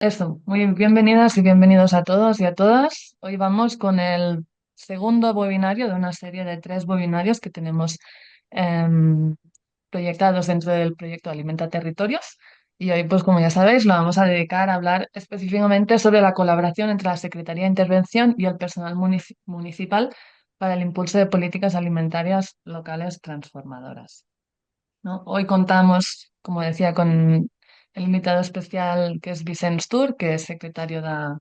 Eso, muy bienvenidas y bienvenidos a todos y a todas. Hoy vamos con el segundo webinario de una serie de tres webinarios que tenemos em, proyectados dentro del proyecto Alimenta Territorios. Y hoy, pues como ya sabéis, lo vamos a dedicar a hablar específicamente sobre la colaboración entre la Secretaría de Intervención y el personal municipal para el impulso de políticas alimentarias locales transformadoras, ¿no? Hoy contamos, como decía, con el invitado especial que es Vicent Stur, que es secretario de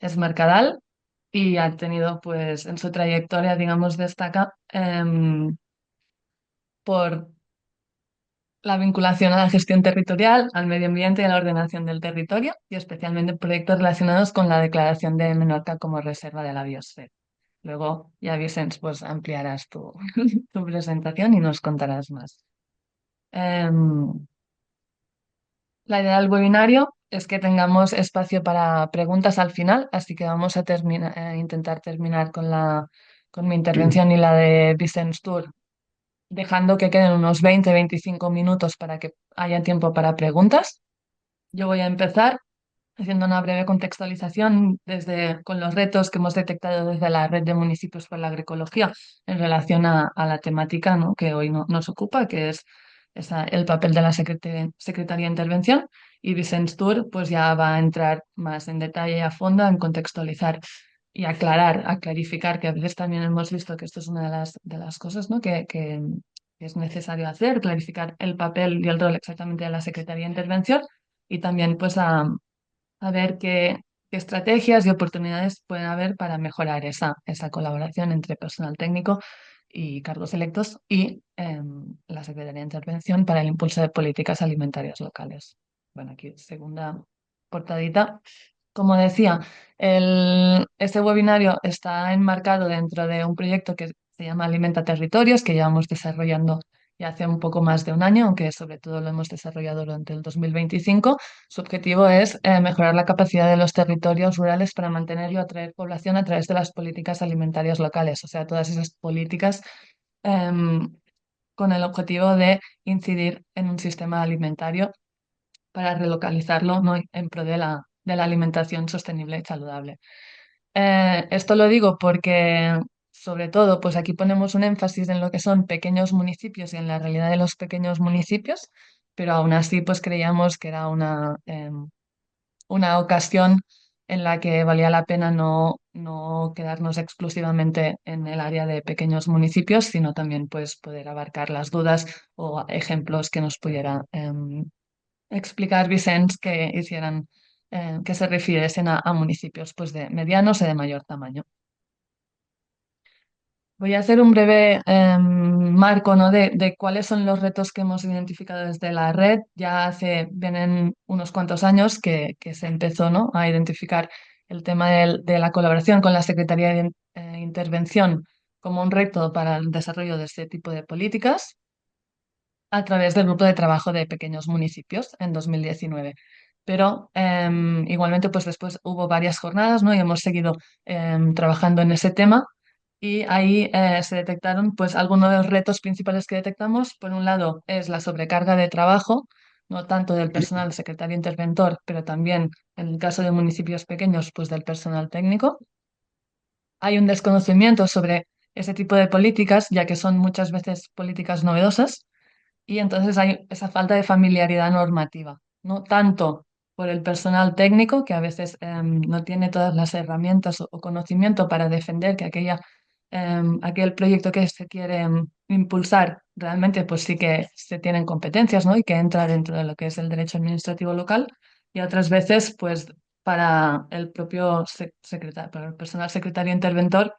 Es Mercadal y ha tenido, pues, en su trayectoria, digamos, destaca por la vinculación a la gestión territorial, al medio ambiente y a la ordenación del territorio, y especialmente proyectos relacionados con la declaración de Menorca como reserva de la biosfera. Luego ya, Vicent, pues ampliarás tu presentación y nos contarás más. Em, La idea del webinario es que tengamos espacio para preguntas al final, así que vamos a intentar terminar con mi intervención y la de Vicent Tour, dejando que queden unos 20-25 minutos para que haya tiempo para preguntas. Yo voy a empezar haciendo una breve contextualización con los retos que hemos detectado desde la Red de Municipios por la Agroecología en relación a la temática, ¿no?, que hoy nos ocupa, que es el papel de la Secretaría de Intervención. Y Vicent Tour pues ya va a entrar más en detalle y a fondo en contextualizar y aclarar, a clarificar, que a veces también hemos visto que esto es una de las cosas, ¿no?, que es necesario hacer, clarificar el papel y el rol exactamente de la Secretaría de Intervención y también pues a ver qué estrategias y oportunidades pueden haber para mejorar esa colaboración entre personal técnico y cargos electos y la Secretaría de Intervención para el impulso de políticas alimentarias locales. Bueno, aquí segunda portadita. Como decía, este webinario está enmarcado dentro de un proyecto que se llama Alimenta Territorios, que llevamos desarrollando ya hace un poco más de un año, aunque sobre todo lo hemos desarrollado durante el 2025. Su objetivo es mejorar la capacidad de los territorios rurales para mantener y atraer población a través de las políticas alimentarias locales, o sea, todas esas políticas em, con el objetivo de incidir en un sistema alimentario para relocalizarlo, ¿no?, en pro de la alimentación sostenible y saludable. Esto lo digo porque, sobre todo, pues aquí ponemos un énfasis en lo que son pequeños municipios y en la realidad de los pequeños municipios, pero aún así, pues creíamos que era una ocasión en la que valía la pena no quedarnos exclusivamente en el área de pequeños municipios, sino también pues poder abarcar las dudas o ejemplos que nos pudiera explicar Vicens que se refiriesen a municipios pues de medianos y de mayor tamaño. Voy a hacer un breve marco, ¿no?, de cuáles son los retos que hemos identificado desde la red. Vienen unos cuantos años que se empezó, ¿no?, a identificar el tema de la colaboración con la Secretaría de Intervención como un reto para el desarrollo de este tipo de políticas a través del Grupo de Trabajo de Pequeños Municipios en 2019. Pero igualmente, pues después hubo varias jornadas, ¿no?, y hemos seguido trabajando en ese tema y ahí se detectaron pues algunos de los retos principales que detectamos. Por un lado es la sobrecarga de trabajo, no tanto del personal secretario interventor, pero también en el caso de municipios pequeños, pues del personal técnico. Hay un desconocimiento sobre ese tipo de políticas, ya que son muchas veces políticas novedosas y entonces hay esa falta de familiaridad normativa, no tanto por el personal técnico, que a veces no tiene todas las herramientas o conocimiento para defender que aquel proyecto que se quiere impulsar realmente pues sí que se tienen competencias, ¿no?, y que entra dentro de lo que es el derecho administrativo local, y otras veces pues para el propio secretario, para el personal secretario interventor,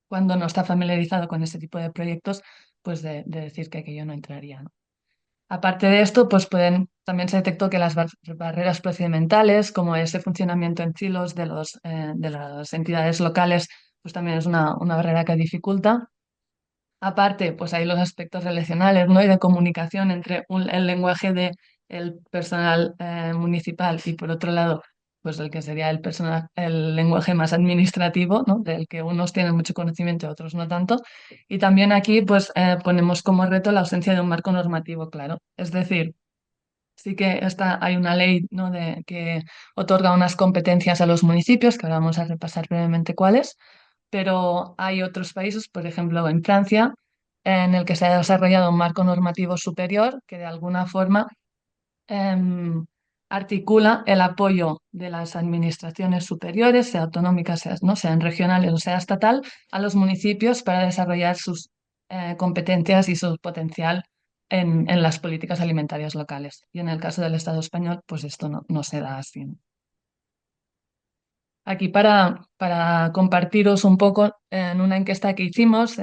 cuando no está familiarizado con ese tipo de proyectos, pues de decir que aquello no entraría, ¿no? Aparte de esto, pues también se detectó que las barreras procedimentales, como ese funcionamiento en silos de las entidades locales, pues también es una barrera que dificulta. Aparte, pues hay los aspectos relacionales, ¿no?, y de comunicación entre el lenguaje del personal municipal y por otro lado, pues el que sería el lenguaje más administrativo, ¿no?, del que unos tienen mucho conocimiento y otros no tanto. Y también aquí pues ponemos como reto la ausencia de un marco normativo claro. Es decir, sí que hay una ley, ¿no? Que otorga unas competencias a los municipios, que ahora vamos a repasar brevemente cuáles, pero hay otros países, por ejemplo en Francia, en el que se ha desarrollado un marco normativo superior que de alguna forma em, articula el apoyo de las administraciones superiores, sea autonómicas, ¿no? Sean regionales o sea estatal, a los municipios para desarrollar sus competencias y su potencial en las políticas alimentarias locales. Y en el caso del Estado español, pues esto no se da así. Aquí para compartiros un poco en una encuesta que hicimos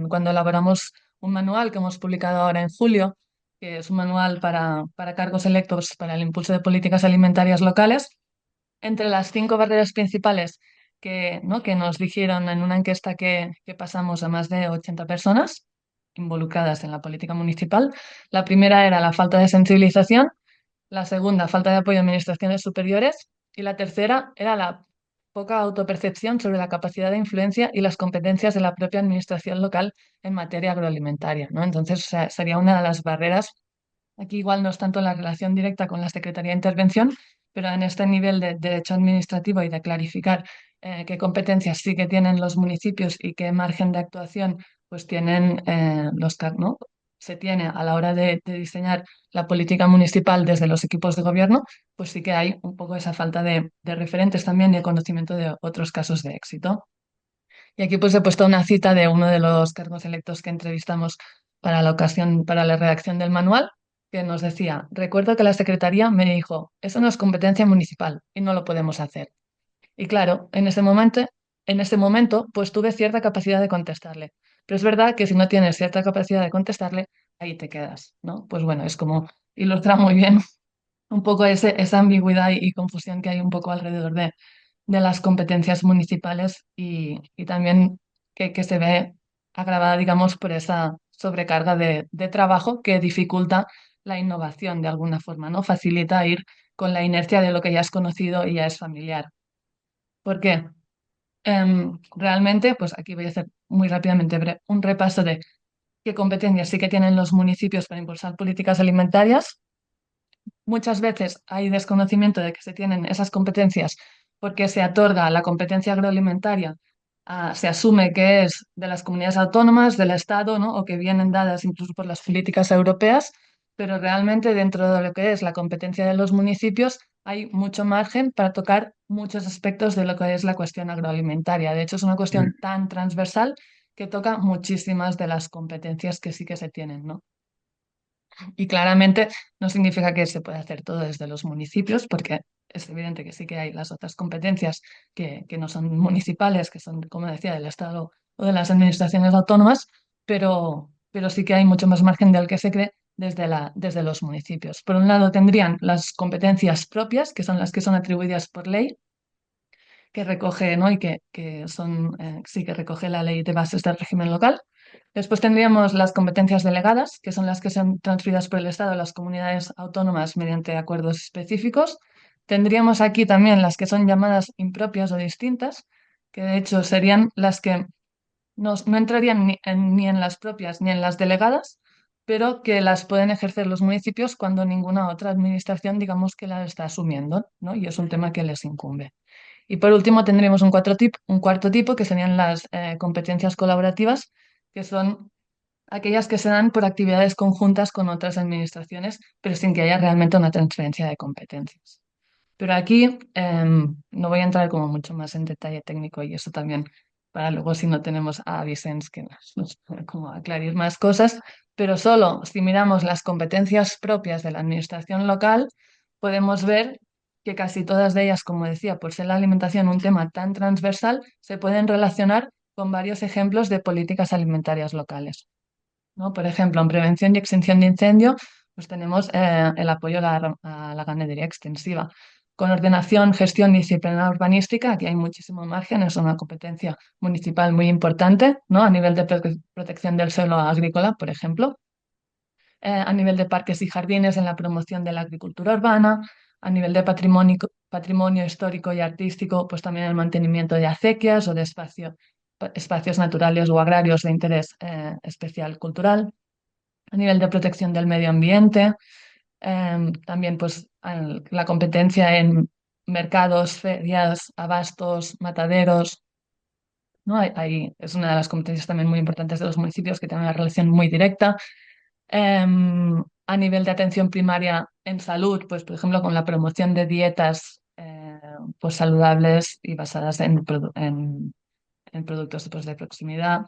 cuando elaboramos un manual que hemos publicado ahora en julio, que es un manual para cargos electos para el impulso de políticas alimentarias locales, entre las 5 barreras principales ¿no? que nos dijeron en una encuesta que pasamos a más de 80 personas involucradas en la política municipal, la primera era la falta de sensibilización, la segunda, falta de apoyo a administraciones superiores. Y la tercera era la poca autopercepción sobre la capacidad de influencia y las competencias de la propia administración local en materia agroalimentaria, ¿no? Entonces, o sea, sería una de las barreras. Aquí igual no es tanto la relación directa con la Secretaría de Intervención, pero en este nivel de derecho administrativo y de clarificar qué competencias sí que tienen los municipios y qué margen de actuación pues tienen ¿no? Se tiene a la hora de diseñar la política municipal desde los equipos de gobierno, pues sí que hay un poco esa falta de referentes también y de conocimiento de otros casos de éxito. Y aquí pues he puesto una cita de uno de los cargos electos que entrevistamos para la ocasión, para la redacción del manual, que nos decía, recuerdo que la secretaría me dijo, eso no es competencia municipal y no lo podemos hacer. Y claro, en ese momento, pues tuve cierta capacidad de contestarle. Pero es verdad que si no tienes cierta capacidad de contestarle, ahí te quedas, ¿no? Pues bueno, es como ilustra muy bien un poco esa ambigüedad y confusión que hay un poco alrededor de las competencias municipales y también que se ve agravada, digamos, por esa sobrecarga de trabajo que dificulta la innovación de alguna forma, ¿no? Facilita ir con la inercia de lo que ya es conocido y ya es familiar. ¿Por qué? Realmente, pues aquí voy a hacer muy rápidamente un repaso de qué competencias sí que tienen los municipios para impulsar políticas alimentarias. Muchas veces hay desconocimiento de que se tienen esas competencias porque se otorga la competencia agroalimentaria, se asume que es de las comunidades autónomas, del Estado, ¿no? O que vienen dadas incluso por las políticas europeas, pero realmente dentro de lo que es la competencia de los municipios hay mucho margen para tocar muchos aspectos de lo que es la cuestión agroalimentaria. De hecho, es una cuestión tan transversal que toca muchísimas de las competencias que sí que se tienen, ¿no? Y claramente no significa que se pueda hacer todo desde los municipios, porque es evidente que sí que hay las otras competencias que no son municipales, que son, como decía, del Estado o de las administraciones autónomas, pero sí que hay mucho más margen del que se cree desde los municipios. Por un lado, tendrían las competencias propias, que son las que son atribuidas por ley, que recoge, ¿no? Y que son, sí que recoge la ley de bases del régimen local. Después tendríamos las competencias delegadas, que son las que son transferidas por el Estado a las comunidades autónomas mediante acuerdos específicos. Tendríamos aquí también las que son llamadas impropias o distintas, que de hecho serían las que no entrarían ni en las propias ni en las delegadas, pero que las pueden ejercer los municipios cuando ninguna otra administración, digamos, que las está asumiendo, ¿no? Y es un tema que les incumbe. Y por último tendríamos un cuarto tipo, que serían las competencias colaborativas, que son aquellas que se dan por actividades conjuntas con otras administraciones, pero sin que haya realmente una transferencia de competencias. Pero aquí no voy a entrar como mucho más en detalle técnico y eso también para luego si no tenemos a Vicens que nos pueda como aclarar más cosas, pero solo si miramos las competencias propias de la administración local, podemos ver que casi todas de ellas, como decía, por ser la alimentación un tema tan transversal, se pueden relacionar con varios ejemplos de políticas alimentarias locales, ¿no? Por ejemplo, en prevención y extinción de incendio, pues tenemos el apoyo a la ganadería extensiva. Con ordenación, gestión y disciplina urbanística, aquí hay muchísimo margen, es una competencia municipal muy importante, ¿no? A nivel de protección del suelo agrícola, por ejemplo. A nivel de parques y jardines en la promoción de la agricultura urbana, a nivel de patrimonio histórico y artístico, pues también el mantenimiento de acequias o de espacios naturales o agrarios de interés especial cultural, a nivel de protección del medio ambiente, También pues la competencia en mercados, ferias, abastos, mataderos, ¿no? Es una de las competencias también muy importantes de los municipios que tienen una relación muy directa. A nivel de atención primaria en salud, pues por ejemplo con la promoción de dietas pues saludables y basadas en productos pues, de proximidad.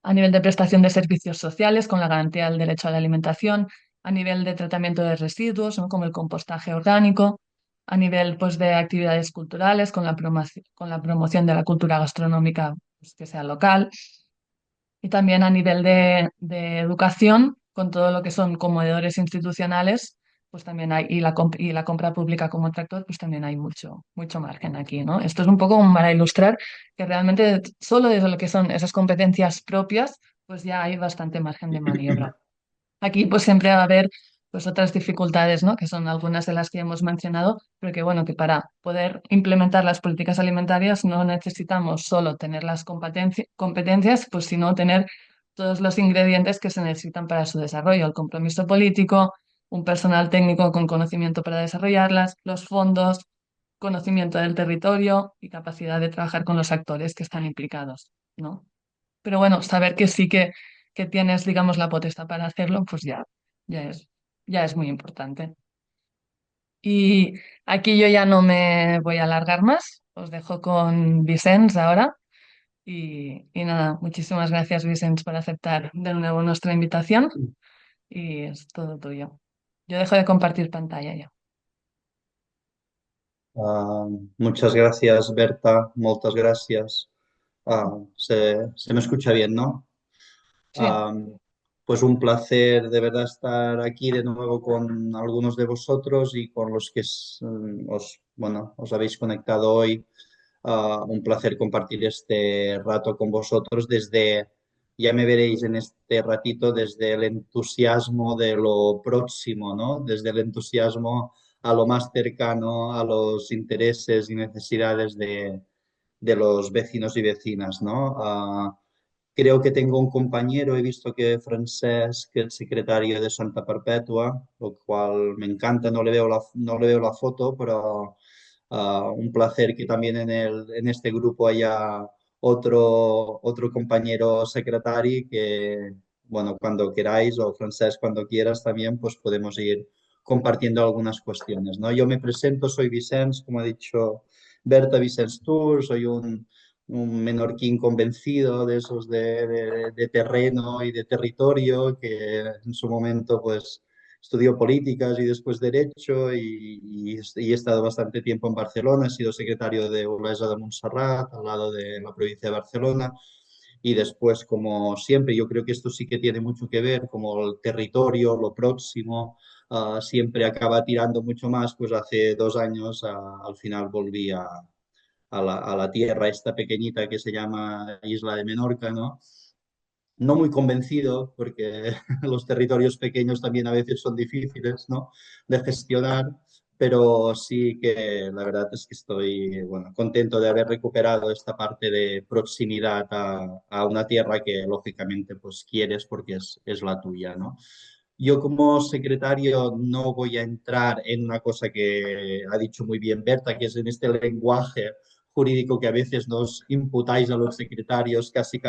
A nivel de prestación de servicios sociales, con la garantía del derecho a la alimentación, a nivel de tratamiento de residuos, ¿no? Como el compostaje orgánico, a nivel pues, de actividades culturales, con la promoción de la cultura gastronómica pues, que sea local, y también a nivel de educación, con todo lo que son comedores institucionales, pues también hay, y la compra pública como tractor, pues también hay mucho margen aquí, ¿no? Esto es un poco como para ilustrar que realmente solo desde lo que son esas competencias propias, pues ya hay bastante margen de maniobra. Aquí pues siempre va a haber pues otras dificultades, ¿no? Que son algunas de las que hemos mencionado, pero que bueno, que para poder implementar las políticas alimentarias no necesitamos solo tener las competencias, pues sino tener todos los ingredientes que se necesitan para su desarrollo, el compromiso político, un personal técnico con conocimiento para desarrollarlas, los fondos, conocimiento del territorio y capacidad de trabajar con los actores que están implicados, ¿no? Pero bueno, saber que sí que tienes, digamos, la potestad para hacerlo, pues ya es, ya es muy importante. Y aquí yo ya no me voy a alargar más, os dejo con Vicens ahora. Y nada, muchísimas gracias, Vicens, por aceptar de nuevo nuestra invitación y es todo tuyo. Yo dejo de compartir pantalla ya. Ah, muchas gracias, Berta, muchas gracias. Se me escucha bien, ¿no? Sí, Ah, pues un placer de verdad estar aquí de nuevo con algunos de vosotros y con los que bueno, os habéis conectado hoy. Un placer compartir este rato con vosotros ya me veréis en este ratito, desde el entusiasmo de lo próximo, ¿no? Desde el entusiasmo a lo más cercano, a los intereses y necesidades de los vecinos y vecinas, ¿no? Creo que tengo un compañero, he visto que Francesc, que es secretario de Santa Perpetua, lo cual me encanta, no le veo la foto, pero un placer que también en este grupo haya otro compañero secretario que, bueno, cuando queráis, o Francesc, cuando quieras también, pues podemos ir compartiendo algunas cuestiones, ¿no? Yo me presento, soy Vicens, como ha dicho Berta, Vicens Tour, soy un menorquín convencido de esos de terreno y de territorio que en su momento pues estudió políticas y después derecho y he estado bastante tiempo en Barcelona, he sido secretario de Olesa de Montserrat, al lado de la provincia de Barcelona. Y después, como siempre, yo creo que esto sí que tiene mucho que ver, como el territorio, lo próximo, siempre acaba tirando mucho más, pues hace 2 años al final volví a la tierra esta pequeñita que se llama Isla de Menorca, ¿no? No muy convencido, porque los territorios pequeños también a veces son difíciles, ¿no? De gestionar, pero sí que la verdad es que estoy, bueno, contento de haber recuperado esta parte de proximidad a una tierra que lógicamente pues quieres porque es la tuya, ¿no? Yo como secretario no voy a entrar en una cosa que ha dicho muy bien Berta, que es en este lenguaje jurídico que a veces nos imputáis a los secretarios casi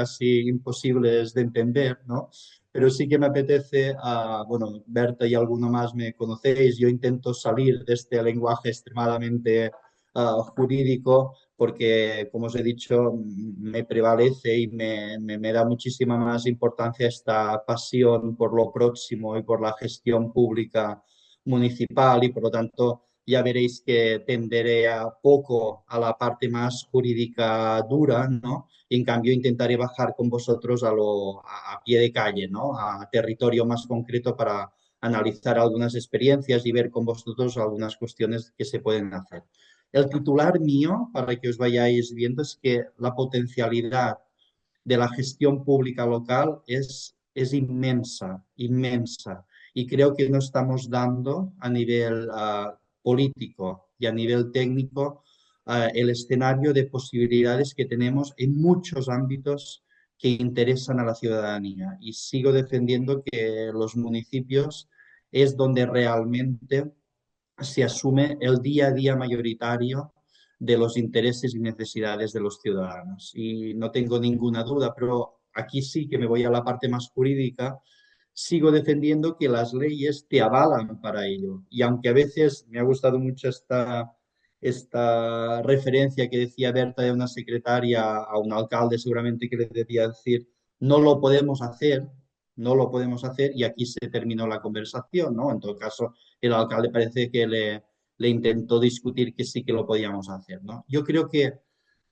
imposibles de entender, ¿no? Pero sí que me apetece, bueno, Berta y alguno más me conocéis, yo intento salir de este lenguaje extremadamente jurídico porque, como os he dicho, me prevalece y me da muchísima más importancia esta pasión por lo próximo y por la gestión pública municipal y, por lo tanto, ya veréis que tenderé a poco a la parte más jurídica dura, ¿no? Y en cambio intentaré bajar con vosotros a pie de calle, ¿no? A territorio más concreto para analizar algunas experiencias y ver con vosotros algunas cuestiones que se pueden hacer. El titular mío, para que os vayáis viendo, es que la potencialidad de la gestión pública local es inmensa, inmensa. Y creo que no estamos dando a nivel político y a nivel técnico el escenario de posibilidades que tenemos en muchos ámbitos que interesan a la ciudadanía. Y sigo defendiendo que los municipios es donde realmente se asume el día a día mayoritario de los intereses y necesidades de los ciudadanos. Y no tengo ninguna duda, pero aquí sí que me voy a la parte más jurídica, sigo defendiendo que las leyes te avalan para ello. Y aunque a veces me ha gustado mucho esta referencia que decía Berta de una secretaria a un alcalde, seguramente que le debía decir, no lo podemos hacer, no lo podemos hacer, y aquí se terminó la conversación, ¿no? En todo caso, el alcalde parece que le intentó discutir que sí que lo podíamos hacer, ¿no? Yo creo que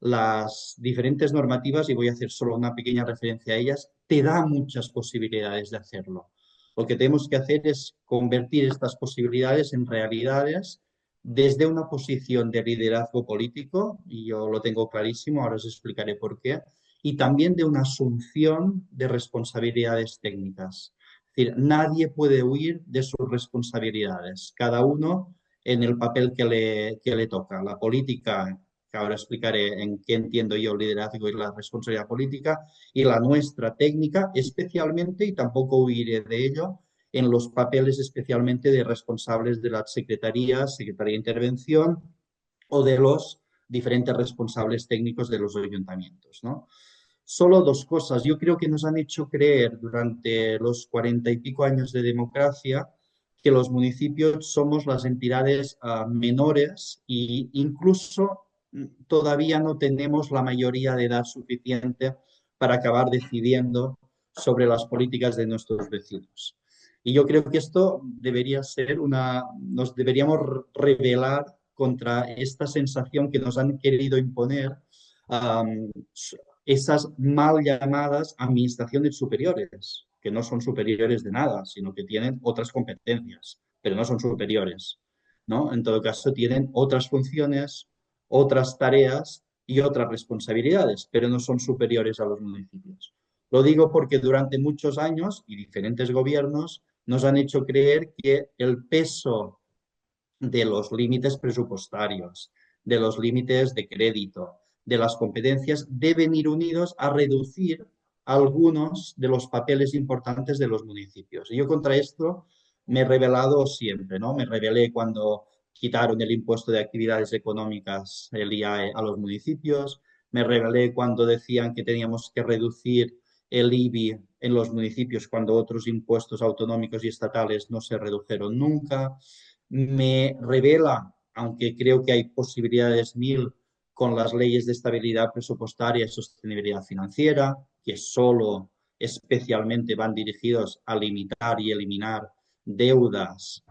las diferentes normativas, y voy a hacer solo una pequeña referencia a ellas, te da muchas posibilidades de hacerlo. Lo que tenemos que hacer es convertir estas posibilidades en realidades desde una posición de liderazgo político, y yo lo tengo clarísimo, ahora os explicaré por qué, y también de una asunción de responsabilidades técnicas. Es decir, nadie puede huir de sus responsabilidades, cada uno en el papel que le toca. La política, que ahora explicaré en qué entiendo yo el liderazgo y la responsabilidad política, y la nuestra técnica, especialmente, y tampoco huiré de ello, en los papeles especialmente de responsables de la Secretaría, Secretaría de Intervención o de los diferentes responsables técnicos de los ayuntamientos, ¿no? Solo dos cosas. Yo creo que nos han hecho creer durante los 40 y pico años de democracia que los municipios somos las entidades menores e incluso todavía no tenemos la mayoría de edad suficiente para acabar decidiendo sobre las políticas de nuestros vecinos. Y yo creo que esto debería ser nos deberíamos rebelar contra esta sensación que nos han querido imponer um, esas mal llamadas administraciones superiores, que no son superiores de nada, sino que tienen otras competencias, pero no son superiores, ¿no? En todo caso, tienen otras funciones, otras tareas y otras responsabilidades, pero no son superiores a los municipios. Lo digo porque durante muchos años y diferentes gobiernos nos han hecho creer que el peso de los límites presupuestarios, de los límites de crédito, de las competencias, deben ir unidos a reducir algunos de los papeles importantes de los municipios. Y yo contra esto me he rebelado siempre, ¿no? Me rebelé cuando quitaron el impuesto de actividades económicas, el IAE, a los municipios. Me rebelé cuando decían que teníamos que reducir el IBI en los municipios cuando otros impuestos autonómicos y estatales no se redujeron nunca. Me revela, aunque creo que hay posibilidades mil con las leyes de estabilidad presupuestaria y sostenibilidad financiera, que solo especialmente van dirigidos a limitar y eliminar deudas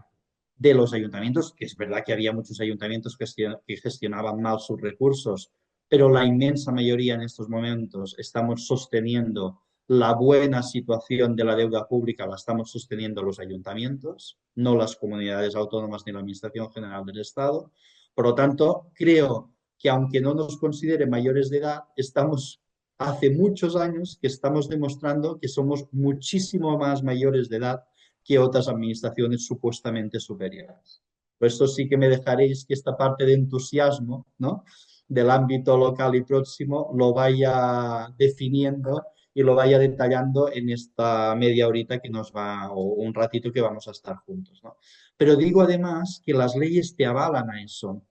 de los ayuntamientos, que es verdad que había muchos ayuntamientos que gestionaban mal sus recursos, pero la inmensa mayoría en estos momentos estamos sosteniendo la buena situación de la deuda pública, la estamos sosteniendo los ayuntamientos, no las comunidades autónomas ni la Administración General del Estado. Por lo tanto, creo que aunque no nos considere mayores de edad, estamos hace muchos años que estamos demostrando que somos muchísimo más mayores de edad que otras administraciones supuestamente superiores. Por eso sí que me dejaréis que esta parte de entusiasmo, ¿no?, del ámbito local y próximo lo vaya definiendo y lo vaya detallando en esta media horita que nos va, o un ratito que vamos a estar juntos, ¿no? Pero digo además que las leyes te avalan a eso.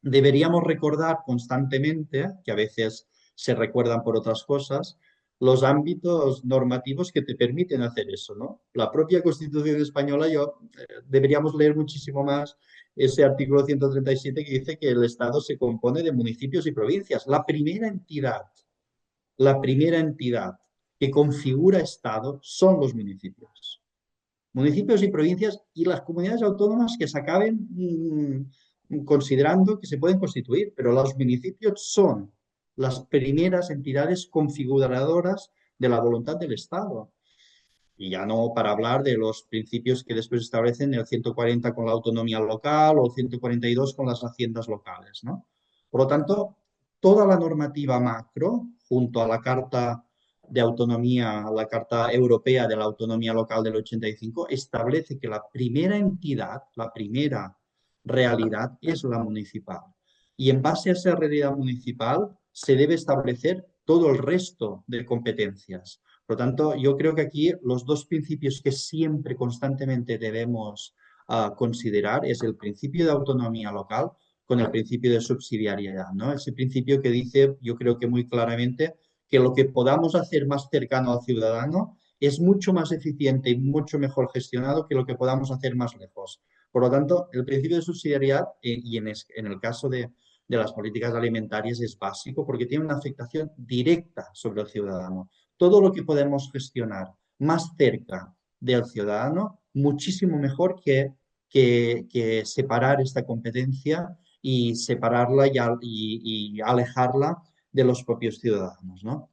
Deberíamos recordar constantemente, que a veces se recuerdan por otras cosas, los ámbitos normativos que te permiten hacer eso, ¿no? La propia Constitución española, deberíamos leer muchísimo más ese artículo 137 que dice que el Estado se compone de municipios y provincias. La primera entidad que configura Estado son los municipios. Municipios y provincias y las comunidades autónomas que se acaben considerando que se pueden constituir, pero los municipios son las primeras entidades configuradoras de la voluntad del Estado. Y ya no para hablar de los principios que después establecen el 140 con la autonomía local o el 142 con las haciendas locales, ¿no? Por lo tanto, toda la normativa macro, junto a la Carta de Autonomía, la Carta Europea de la Autonomía Local del 85, establece que la primera entidad, la primera realidad es la municipal. Y en base a esa realidad municipal se debe establecer todo el resto de competencias. Por lo tanto, yo creo que aquí los dos principios que siempre, constantemente debemos considerar es el principio de autonomía local con el principio de subsidiariedad, ¿no? Ese principio que dice, yo creo que muy claramente, que lo que podamos hacer más cercano al ciudadano es mucho más eficiente y mucho mejor gestionado que lo que podamos hacer más lejos. Por lo tanto, el principio de subsidiariedad, y en el caso de las políticas alimentarias, es básico porque tiene una afectación directa sobre el ciudadano. Todo lo que podemos gestionar más cerca del ciudadano, muchísimo mejor que separar esta competencia y separarla y alejarla de los propios ciudadanos, ¿no?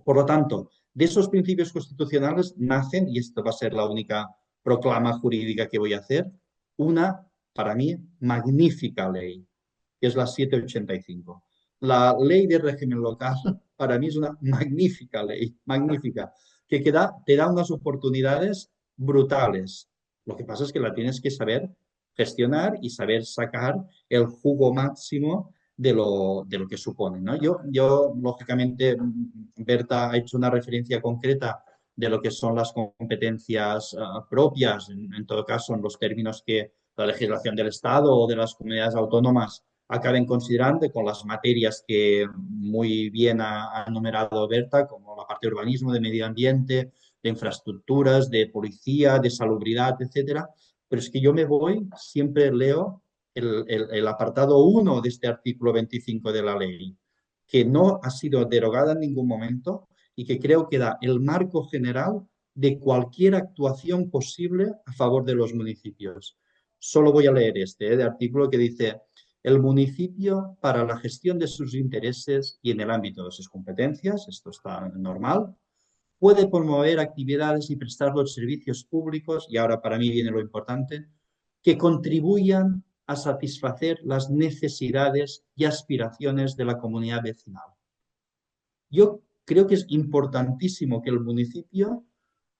Por lo tanto, de esos principios constitucionales nacen, y esto va a ser la única proclama jurídica que voy a hacer, una, para mí, magnífica ley, que es la 785. La ley de régimen local, para mí, es una magnífica ley, magnífica, que te da unas oportunidades brutales. Lo que pasa es que la tienes que saber gestionar y saber sacar el jugo máximo de lo que supone, ¿no? Lógicamente, Berta ha hecho una referencia concreta de lo que son las competencias propias, en todo caso, en los términos que la legislación del Estado o de las comunidades autónomas acaben considerando con las materias que muy bien ha enumerado Berta, como la parte de urbanismo, de medio ambiente, de infraestructuras, de policía, de salubridad, etcétera. Pero es que yo me voy, siempre leo el apartado 1 de este artículo 25 de la ley, que no ha sido derogada en ningún momento y que creo que da el marco general de cualquier actuación posible a favor de los municipios. Solo voy a leer de artículo que dice: el municipio, para la gestión de sus intereses y en el ámbito de sus competencias, esto está normal, puede promover actividades y prestar los servicios públicos, y ahora para mí viene lo importante, que contribuyan a satisfacer las necesidades y aspiraciones de la comunidad vecinal. Yo creo que es importantísimo que el municipio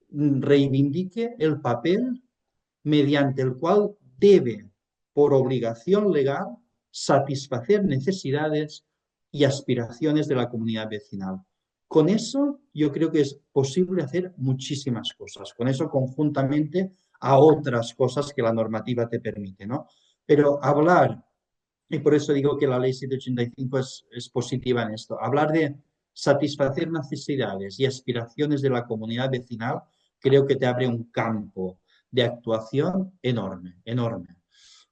reivindique el papel mediante el cual debe, por obligación legal, satisfacer necesidades y aspiraciones de la comunidad vecinal. Con eso yo creo que es posible hacer muchísimas cosas, con eso conjuntamente a otras cosas que la normativa te permite, ¿no? Pero hablar, y por eso digo que la ley 785 es positiva en esto, hablar de satisfacer necesidades y aspiraciones de la comunidad vecinal, creo que te abre un campo de actuación enorme, enorme,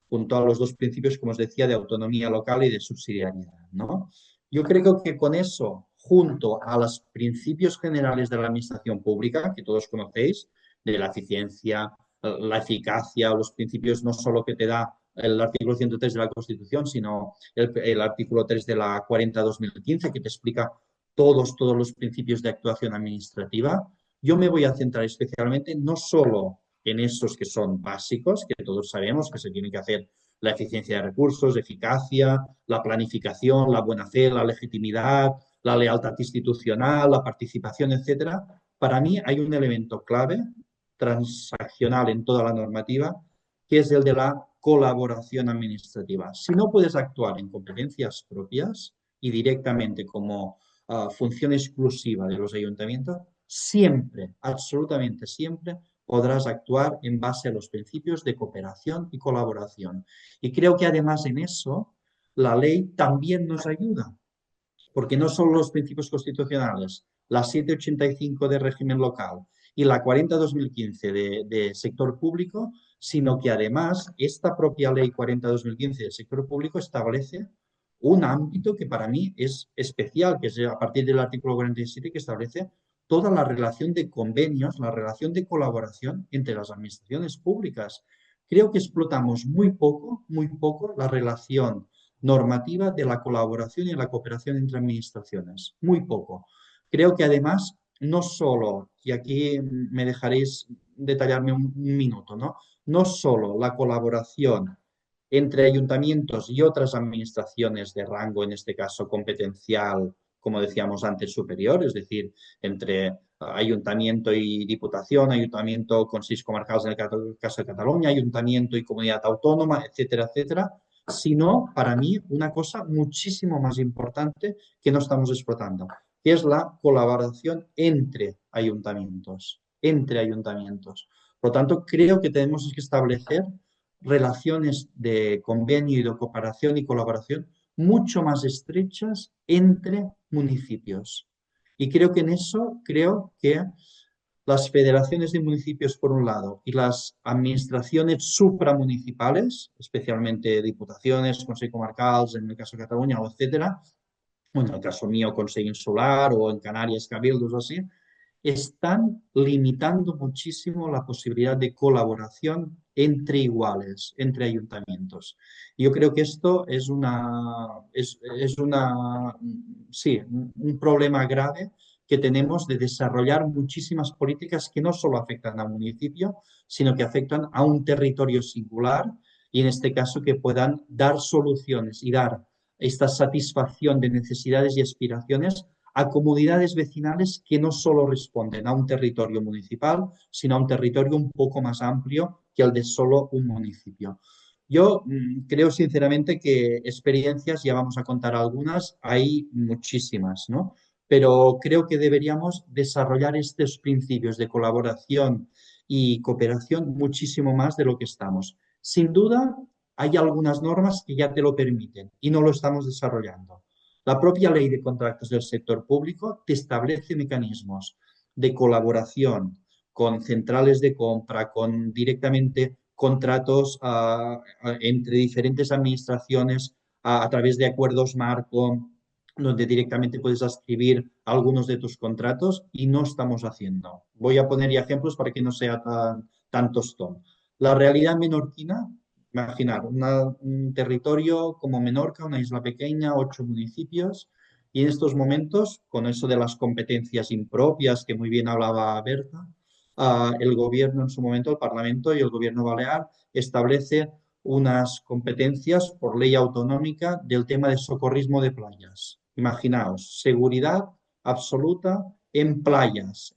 junto a los dos principios, como os decía, de autonomía local y de subsidiariedad, ¿no? Yo creo que con eso, junto a los principios generales de la administración pública, que todos conocéis, de la eficiencia, la eficacia, los principios no solo que te da el artículo 103 de la Constitución, sino el artículo 3 de la 40-2015, que te explica todos los principios de actuación administrativa. Yo me voy a centrar especialmente no solo en esos que son básicos, que todos sabemos que se tiene que hacer: la eficiencia de recursos, eficacia, la planificación, la buena fe, la legitimidad, la lealtad institucional, la participación, etcétera. Para mí hay un elemento clave transaccional en toda la normativa, que es el de la colaboración administrativa. Si no puedes actuar en competencias propias y directamente como función exclusiva de los ayuntamientos, siempre, absolutamente siempre, podrás actuar en base a los principios de cooperación y colaboración. Y creo que además en eso la ley también nos ayuda, porque no solo los principios constitucionales, la 785 de régimen local y la 40-2015 de sector público, sino que además esta propia ley 40-2015 del sector público establece un ámbito que para mí es especial, que es a partir del artículo 47, que establece toda la relación de convenios, la relación de colaboración entre las administraciones públicas. Creo que explotamos muy poco la relación normativa de la colaboración y la cooperación entre administraciones. Muy poco. Creo que además, no solo, y aquí me dejaréis detallarme un minuto, ¿no? No solo la colaboración entre ayuntamientos y otras administraciones de rango, en este caso competencial, como decíamos antes, superior, es decir, entre ayuntamiento y diputación, ayuntamiento con 6 comarcales en el caso de Cataluña, ayuntamiento y comunidad autónoma, etcétera, etcétera, sino para mí una cosa muchísimo más importante que no estamos explotando. que es la colaboración entre ayuntamientos, entre ayuntamientos. Por lo tanto, creo que tenemos que establecer relaciones de convenio y de cooperación y colaboración mucho más estrechas entre municipios. Y creo que en eso, creo que las federaciones de municipios por un lado y las administraciones supramunicipales, especialmente diputaciones, consejos comarcals, en el caso de Cataluña, o etcétera, o en el caso mío, Consejo Insular o en Canarias, Cabildos o así, están limitando muchísimo la posibilidad de colaboración entre iguales, entre ayuntamientos. Yo creo que esto sí, un problema grave que tenemos de desarrollar muchísimas políticas que no solo afectan al municipio, sino que afectan a un territorio singular y en este caso que puedan dar soluciones y dar esta satisfacción de necesidades y aspiraciones a comunidades vecinales que no solo responden a un territorio municipal, sino a un territorio un poco más amplio que el de solo un municipio. Yo creo sinceramente que experiencias, ya vamos a contar algunas, hay muchísimas, ¿no? Pero creo que deberíamos desarrollar estos principios de colaboración y cooperación muchísimo más de lo que estamos. Sin duda, hay algunas normas que ya te lo permiten y no lo estamos desarrollando. La propia ley de contratos del sector público te establece mecanismos de colaboración con centrales de compra, con directamente contratos entre diferentes administraciones a través de acuerdos marco, donde directamente puedes escribir algunos de tus contratos y no estamos haciendo. Voy a poner ya ejemplos para que no sea tan tostón. La realidad menorquina, imaginar un territorio como Menorca, una isla pequeña, 8 municipios, y en estos momentos, con eso de las competencias impropias que muy bien hablaba Berta, el gobierno en su momento, el Parlamento y el gobierno balear establece unas competencias por ley autonómica del tema de socorrismo de playas. Imaginaos, seguridad absoluta en playas.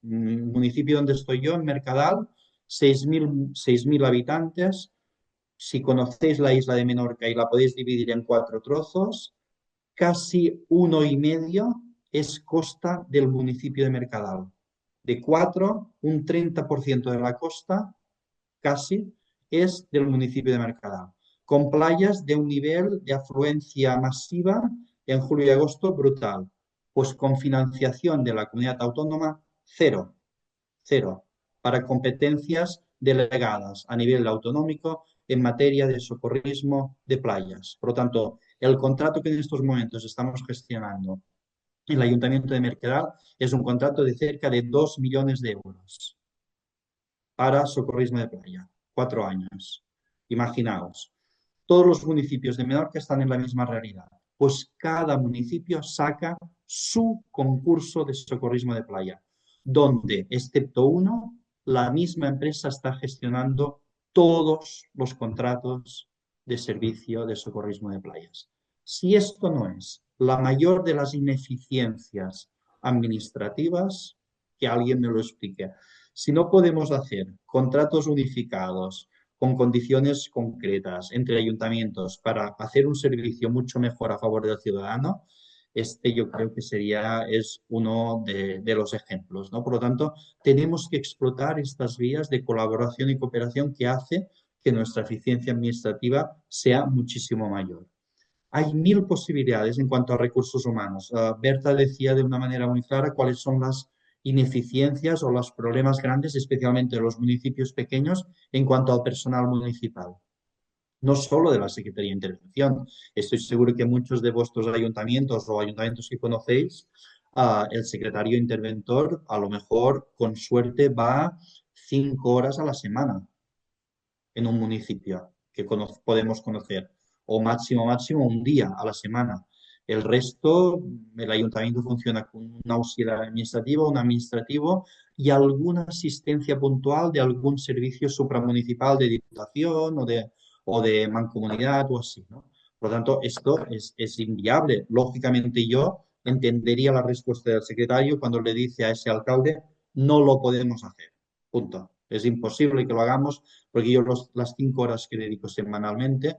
Municipio donde estoy yo, en Mercadal, 6.000 habitantes. Si conocéis la isla de Menorca y la podéis dividir en 4 trozos, casi uno y medio es costa del municipio de Mercadal. De 4, un 30% de la costa casi es del municipio de Mercadal, con playas de un nivel de afluencia masiva en julio y agosto brutal, pues con financiación de la comunidad autónoma cero, cero, para competencias delegadas a nivel autonómico en materia de socorrismo de playas. Por lo tanto, el contrato que en estos momentos estamos gestionando en el Ayuntamiento de Mercadal es un contrato de cerca de 2 millones de euros para socorrismo de playa, 4 años. Imaginaos, todos los municipios de Menorca están en la misma realidad, pues cada municipio saca su concurso de socorrismo de playa, donde, excepto uno, la misma empresa está gestionando todos los contratos de servicio de socorrismo de playas. Si esto no es la mayor de las ineficiencias administrativas, que alguien me lo explique. Si no podemos hacer contratos unificados con condiciones concretas entre ayuntamientos para hacer un servicio mucho mejor a favor del ciudadano, este yo creo que es uno de los ejemplos, ¿no? Por lo tanto, tenemos que explotar estas vías de colaboración y cooperación que hace que nuestra eficiencia administrativa sea muchísimo mayor. Hay mil posibilidades en cuanto a recursos humanos. Berta decía de una manera muy clara cuáles son las ineficiencias o los problemas grandes, especialmente en los municipios pequeños, en cuanto al personal municipal. No solo de la Secretaría de Intervención. Estoy seguro que muchos de vuestros ayuntamientos o ayuntamientos que conocéis, el secretario interventor a lo mejor con suerte va 5 horas a la semana en un municipio que podemos conocer, o máximo un día a la semana. El resto, el ayuntamiento funciona con un auxiliar administrativo, un administrativo y alguna asistencia puntual de algún servicio supramunicipal de diputación o de mancomunidad o así, ¿no? Por lo tanto, esto es inviable. Lógicamente yo entendería la respuesta del secretario cuando le dice a ese alcalde, no lo podemos hacer. Punto. Es imposible que lo hagamos porque yo las 5 horas que dedico semanalmente,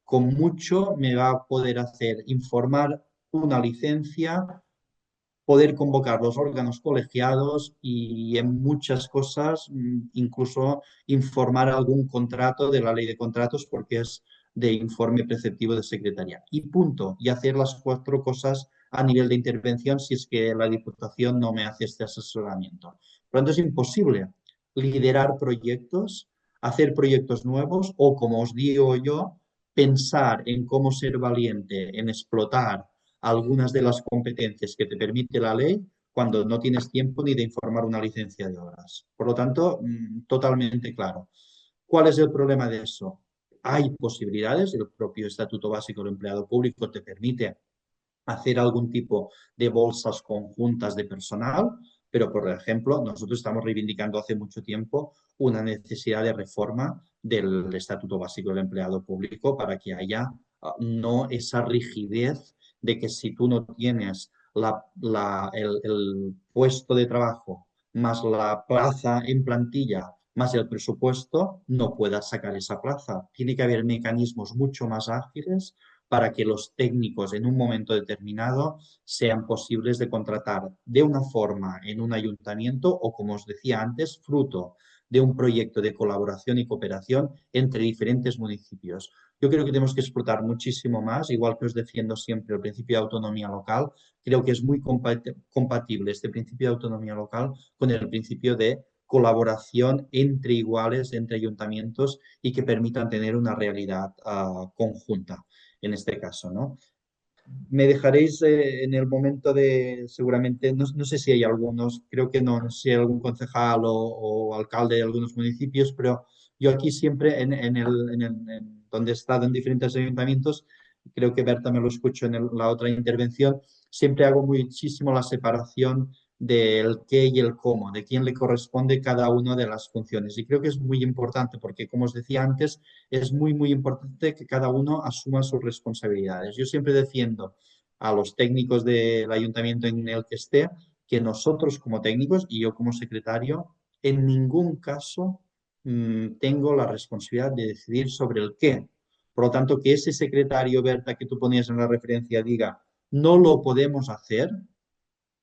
con mucho me va a poder hacer informar una licencia poder convocar los órganos colegiados y en muchas cosas incluso informar algún contrato de la ley de contratos porque es de informe preceptivo de secretaría. Y punto. Y hacer las cuatro cosas a nivel de intervención si es que la Diputación no me hace este asesoramiento. Por lo tanto, es imposible liderar proyectos, hacer proyectos nuevos o, como os digo yo, pensar en cómo ser valiente, en explotar algunas de las competencias que te permite la ley cuando no tienes tiempo ni de informar una licencia de obras. Por lo tanto, totalmente claro. ¿Cuál es el problema de eso? Hay posibilidades, el propio Estatuto Básico del Empleado Público te permite hacer algún tipo de bolsas conjuntas de personal, pero por ejemplo, nosotros estamos reivindicando hace mucho tiempo una necesidad de reforma del Estatuto Básico del Empleado Público para que haya no esa rigidez de que si tú no tienes el puesto de trabajo más la plaza en plantilla más el presupuesto, no puedas sacar esa plaza. Tiene que haber mecanismos mucho más ágiles para que los técnicos en un momento determinado sean posibles de contratar de una forma en un ayuntamiento o, como os decía antes, fruto de un proyecto de colaboración y cooperación entre diferentes municipios. Yo creo que tenemos que explotar muchísimo más, igual que os defiendo siempre el principio de autonomía local, creo que es muy compatible este principio de autonomía local con el principio de colaboración entre iguales, entre ayuntamientos y que permitan tener una realidad conjunta en este caso, ¿no? Me dejaréis en el momento de, seguramente, no sé si hay algunos, creo que no sé si hay algún concejal o alcalde de algunos municipios, pero yo aquí siempre donde he estado en diferentes ayuntamientos, creo que Berta me lo escucho en la otra intervención, siempre hago muchísimo la separación del qué y el cómo, de quién le corresponde cada una de las funciones. Y creo que es muy importante porque, como os decía antes, es muy importante que cada uno asuma sus responsabilidades. Yo siempre defiendo a los técnicos del ayuntamiento en el que esté que nosotros como técnicos y yo como secretario en ningún caso tengo la responsabilidad de decidir sobre el qué. Por lo tanto, que ese secretario, Berta, que tú ponías en la referencia, diga, no lo podemos hacer,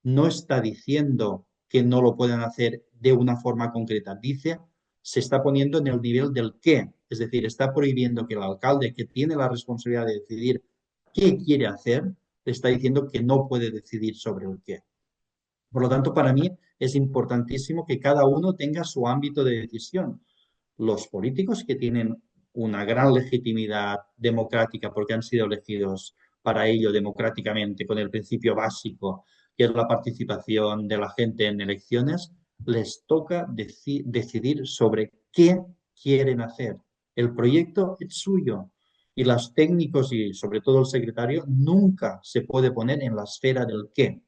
no está diciendo que no lo puedan hacer de una forma concreta. Dice, se está poniendo en el nivel del qué. Es decir, está prohibiendo que el alcalde, que tiene la responsabilidad de decidir qué quiere hacer, le está diciendo que no puede decidir sobre el qué. Por lo tanto, para mí es importantísimo que cada uno tenga su ámbito de decisión. Los políticos que tienen una gran legitimidad democrática porque han sido elegidos para ello democráticamente con el principio básico que es la participación de la gente en elecciones, les toca decidir sobre qué quieren hacer. El proyecto es suyo y los técnicos y sobre todo el secretario nunca se puede poner en la esfera del qué.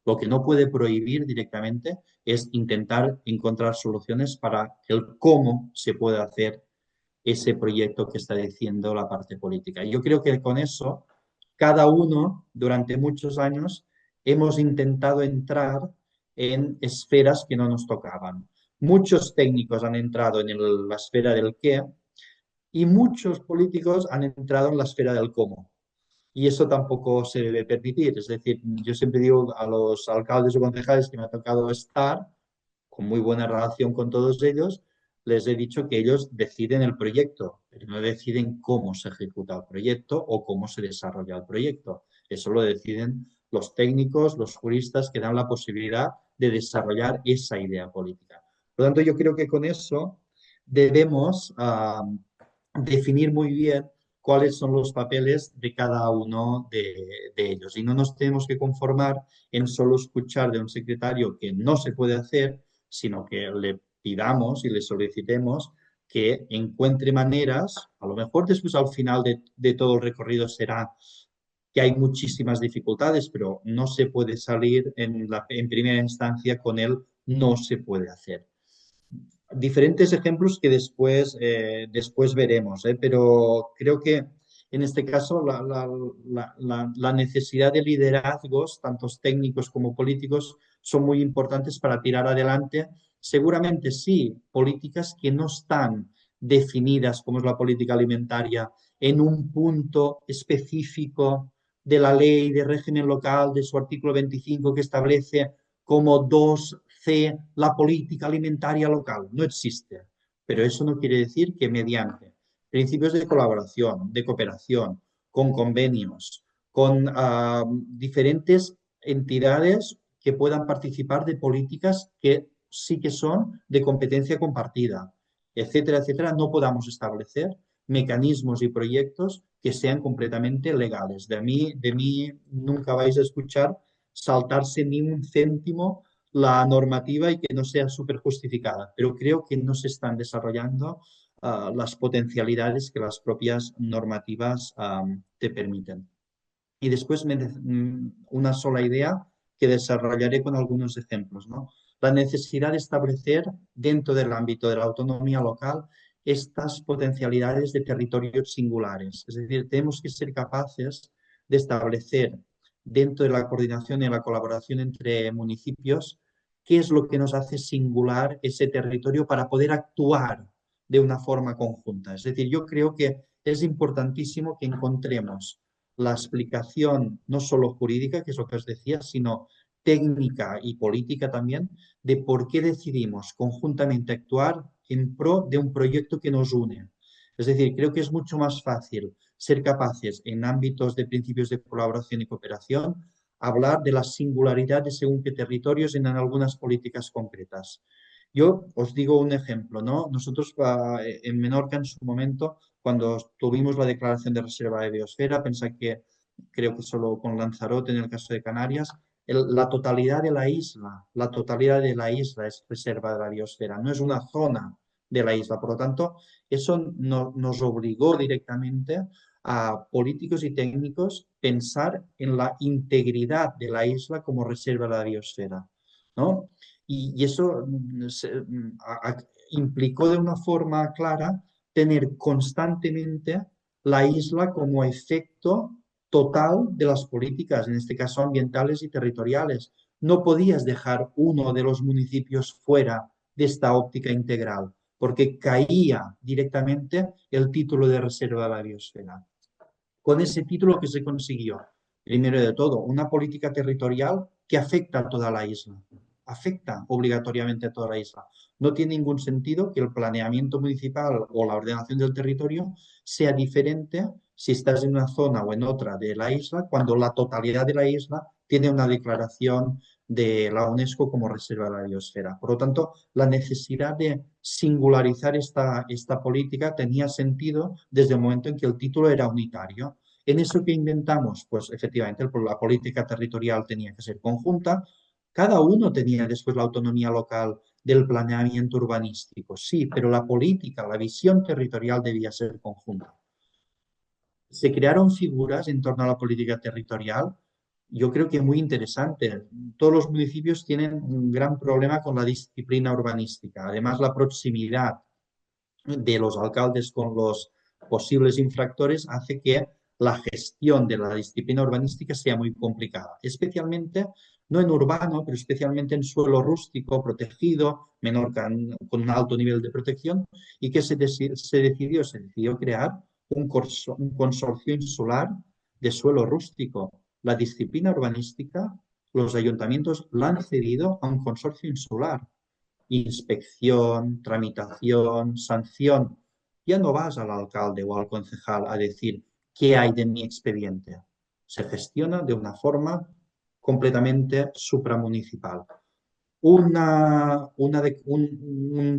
Lo que no puede prohibir directamente es intentar encontrar soluciones para el cómo se puede hacer ese proyecto que está diciendo la parte política. Y yo creo que con eso, cada uno, durante muchos años, hemos intentado entrar en esferas que no nos tocaban. Muchos técnicos han entrado en la esfera del qué y muchos políticos han entrado en la esfera del cómo. Y eso tampoco se debe permitir. Es decir, yo siempre digo a los alcaldes o concejales que me ha tocado estar, con muy buena relación con todos ellos, les he dicho que ellos deciden el proyecto, pero no deciden cómo se ejecuta el proyecto o cómo se desarrolla el proyecto. Eso lo deciden los técnicos, los juristas que dan la posibilidad de desarrollar esa idea política. Por lo tanto, yo creo que con eso debemos definir muy bien cuáles son los papeles de cada uno de ellos. Y no nos tenemos que conformar en solo escuchar de un secretario que no se puede hacer, sino que le pidamos y le solicitemos que encuentre maneras, a lo mejor después al final de todo el recorrido será que hay muchísimas dificultades, pero no se puede salir en primera instancia con él, no se puede hacer. Diferentes ejemplos que después veremos, pero creo que en este caso la necesidad de liderazgos, tanto técnicos como políticos, son muy importantes para tirar adelante. Seguramente sí, políticas que no están definidas, como es la política alimentaria, en un punto específico de la ley de régimen local, de su artículo 25, que establece como 2C la política alimentaria local. No existe. Pero eso no quiere decir que mediante principios de colaboración, de cooperación, con convenios, con diferentes entidades que puedan participar de políticas que sí que son de competencia compartida, etcétera, etcétera, no podamos establecer mecanismos y proyectos que sean completamente legales. De mí nunca vais a escuchar saltarse ni un céntimo la normativa y que no sea súper justificada, pero creo que no se están desarrollando las potencialidades que las propias normativas te permiten. Y después una sola idea que desarrollaré con algunos ejemplos, ¿no? La necesidad de establecer dentro del ámbito de la autonomía local estas potencialidades de territorios singulares. Es decir, tenemos que ser capaces de establecer dentro de la coordinación y la colaboración entre municipios qué es lo que nos hace singular ese territorio para poder actuar de una forma conjunta. Es decir, yo creo que es importantísimo que encontremos la explicación no solo jurídica, que es lo que os decía, sino técnica y política también, de por qué decidimos conjuntamente actuar en pro de un proyecto que nos une. Es decir, creo que es mucho más fácil ser capaces en ámbitos de principios de colaboración y cooperación hablar de las singularidades según qué territorios en algunas políticas concretas. Yo os digo un ejemplo, ¿no? Nosotros en Menorca en su momento, cuando tuvimos la declaración de reserva de biosfera, pensé que creo que solo con Lanzarote en el caso de Canarias, la totalidad de la totalidad de la isla es reserva de la biosfera, no es una zona de la isla. Por lo tanto, eso nos obligó directamente a políticos y técnicos pensar en la integridad de la isla como reserva de la biosfera, ¿no? Y eso implicó de una forma clara tener constantemente la isla como efecto total de las políticas, en este caso ambientales y territoriales. No podías dejar uno de los municipios fuera de esta óptica integral, porque caía directamente el título de reserva de la biosfera. Con ese título que se consiguió, primero de todo, una política territorial que afecta a toda la isla, afecta obligatoriamente a toda la isla. No tiene ningún sentido que el planeamiento municipal o la ordenación del territorio sea diferente si estás en una zona o en otra de la isla, cuando la totalidad de la isla tiene una declaración de la UNESCO como reserva de la biosfera. Por lo tanto, la necesidad de singularizar esta política tenía sentido desde el momento en que el título era unitario. En eso que inventamos, pues efectivamente la política territorial tenía que ser conjunta, cada uno tenía después la autonomía local del planeamiento urbanístico, sí, pero la política, la visión territorial debía ser conjunta. Se crearon figuras en torno a la política territorial, yo creo que muy interesantes. Todos los municipios tienen un gran problema con la disciplina urbanística. Además, la proximidad de los alcaldes con los posibles infractores hace que la gestión de la disciplina urbanística sea muy complicada, especialmente, no en urbano, pero especialmente en suelo rústico, protegido, menor con un alto nivel de protección, y que se decidió crear un consorcio insular de suelo rústico. La disciplina urbanística, los ayuntamientos la han cedido a un consorcio insular. Inspección, tramitación, sanción. Ya no vas al alcalde o al concejal a decir qué hay de mi expediente. Se gestiona de una forma completamente supramunicipal. Un